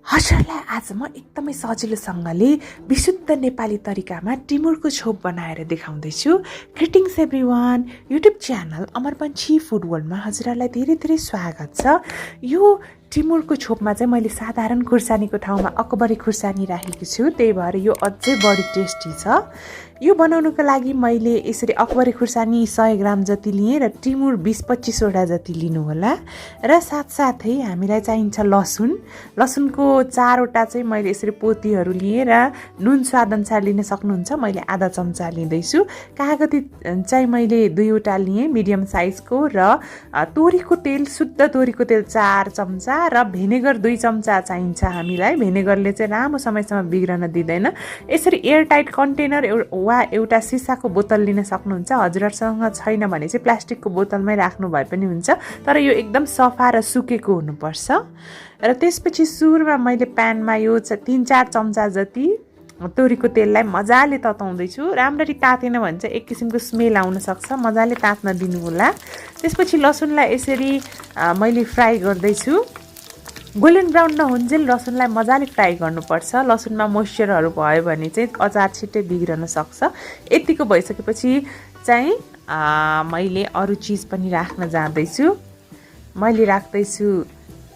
हजुरलाई आज म एकदमै सजिलोसँगले विशुद्ध नेपाली तरिकामा टिमुरको छोप बनाएर देखाउँदैछु। Greetings everyone, YouTube channel Amarpanchhi food वर्ल्डमा हजुरहरूलाई धेरै धेरै स्वागत छ। यो टिमुरको छोपमा चाहिँ मैले साधारण खुर्सानीको ठाउँमा अकबरी खुर्सानी राखेको छु, त्यही भएर यो अझै बढी टेस्टी छ। यो बनाउनुको लागि मैले यसरी अकबरी खुर्सानी 100 ग्राम जति लिएँ र टिमुर 20-25 वटा जति लिनुहोला। र साथसाथै हामीलाई चाहिन्छ लसुनको 4 वटा चाहिँ मैले यसरी पोतीहरू लिएँ र नुन स्वादअनुसार लिन सक्नुहुन्छ। मैले आधा चम्चा लिँदैछु। कागती चाहिँ मैले 2 वटा लिएँ मिडियम साइजको, र तोरीको तेल, शुद्ध तोरीको तेल 4 चम्चा र भिनेगर 2 चम्चा चाहिन्छ हामीलाई। भिनेगरले चाहिँ लामो समयसम्म बिग्रन दिँदैन। यसरी एयरटाइट कन्टेनर वा एउटा सिसाको बोतल लिन सक्नुहुन्छ। हजुरहरूसँग छैन भने चाहिँ प्लास्टिकको बोतलमै राख्नु भए पनि हुन्छ, तर यो एकदम सफा र सुकेको हुनुपर्छ। र त्यसपछि सुरुमा मैले प्यानमा यो 3-4 चम्चा जति तोरीको तेललाई मजाले तताउँदैछु। राम्ररी तातेन भने चाहिँ एक किसिमको स्मेल आउन सक्छ, मजाले तात्न दिनु होला। त्यसपछि लसुनलाई यसरी मैले फ्राई गर्दैछु। गोल्डन ब्राउन नहुन्जेल लसुनलाई मजाले फ्राई गर्नुपर्छ। लसुनमा मोइस्चरहरू भयो भने चाहिँ अचार छिट्टै बिग्रन सक्छ। यतिको भइसकेपछि चाहिँ मैले अरू चिज पनि राख्न जाँदैछु। मैले राख्दैछु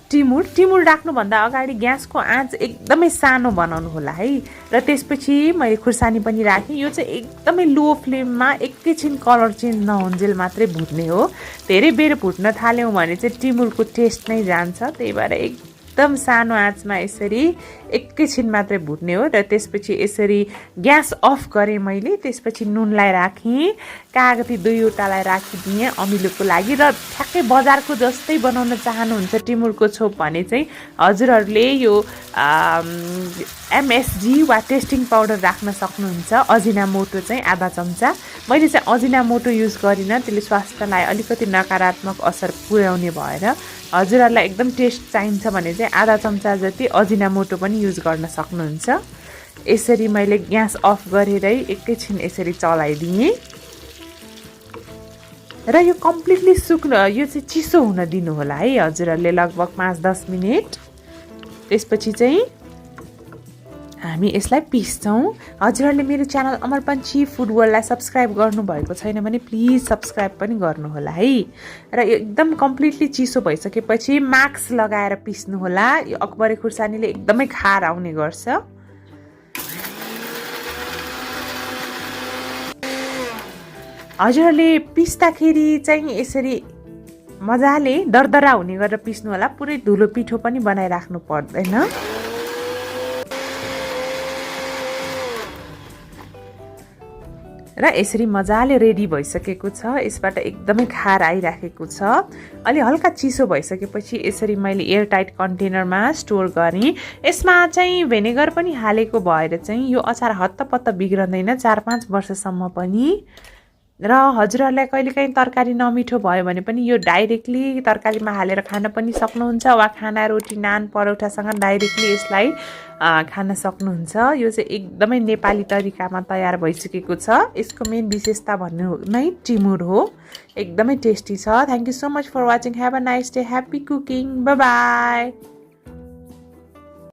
टिमुर राख्नुभन्दा अगाडि ग्यासको आँच एकदमै सानो बनाउनु होला है। र त्यसपछि मैले खुर्सानी पनि राखेँ। यो चाहिँ एकदमै लो फ्लेममा एकैछिन कलर चेन्ज नहुन्जेल मात्रै भुट्ने हो। धेरै बेर भुट्न थाल्यौँ भने चाहिँ टिमुरको टेस्ट नै जान्छ, त्यही भएर एकदम सानो आँचमा यसरी एकैछिन मात्रै भुट्ने हो। र त्यसपछि यसरी ग्यास अफ गरेँ मैले। त्यसपछि नुनलाई राखेँ, कागती 2 वटालाई राखिदिएँ अमिलोको लागि। र ठ्याक्कै बजारको जस्तै बनाउन चाहनुहुन्छ टिमुरको छोप भने चाहिँ हजुरहरूले यो एमएसजी वा टेस्टिङ पाउडर राख्न सक्नुहुन्छ। अजिनामोटो चाहिँ आधा चम्चा। मैले चाहिँ अजिनामोटो युज गरिनँ, त्यसले स्वास्थ्यलाई अलिकति नकारात्मक असर पुर्याउने भएर। हजुरहरूलाई एकदम टेस्ट चाहिन्छ भने चाहिँ आधा चम्चा जति अजिनामोटो पनि युज गर्न सक्नुहुन्छ। यसरी मैले ग्यास अफ गरेरै एकैछिन यसरी चलाइदिएँ। र यो कम्प्लिटली यो चाहिँ चिसो हुन दिनु होला है हजुरहरूले, लगभग 5-10 मिनट। त्यसपछि चाहिँ हामी यसलाई पिस्छौँ। हजुरहरूले मेरो च्यानल अमरपन्छी फुड वर्ल्डलाई सब्सक्राइब गर्नुभएको छैन भने प्लिज सब्सक्राइब पनि गर्नुहोला है। र यो एकदम कम्प्लिटली चिसो भइसकेपछि मास्क लगाएर पिस्नु होला। यो अकबरी खुर्सानीले एकदमै खार आउने गर्छ। हजुरहरूले पिस्दाखेरि चाहिँ यसरी मजाले दरदरा हुने गरेर पिस्नु होला। पुरै धुलो पिठो पनि बनाइराख्नु पर्दैन। र यसरी मजाले रेडी भइसकेको छ। यसबाट एकदमै खार आइराखेको छ। अलि हल्का चिसो भइसकेपछि यसरी मैले एयरटाइट कन्टेनरमा स्टोर गरेँ। यसमा चाहिँ भिनेगर पनि हालेको भएर चाहिँ यो अचार हत्तपत्त बिग्रदैन 4-5 वर्षसम्म पनि। र हजुरहरूलाई कहिलेकाहीँ तरकारी नमिठो भयो भने पनि यो डाइरेक्टली तरकारीमा हालेर खान पनि सक्नुहुन्छ, वा खाना, रोटी, नान, परौठासँग डाइरेक्टली यसलाई खान सक्नुहुन्छ। यो चाहिँ एकदमै नेपाली तरिकामा तयार भइसकेको छ। यसको मेन विशेषता भन्नु नै टिमुर हो। एकदमै टेस्टी छ। Thank you so much for watching. Have a nice day. Happy cooking. Bye by.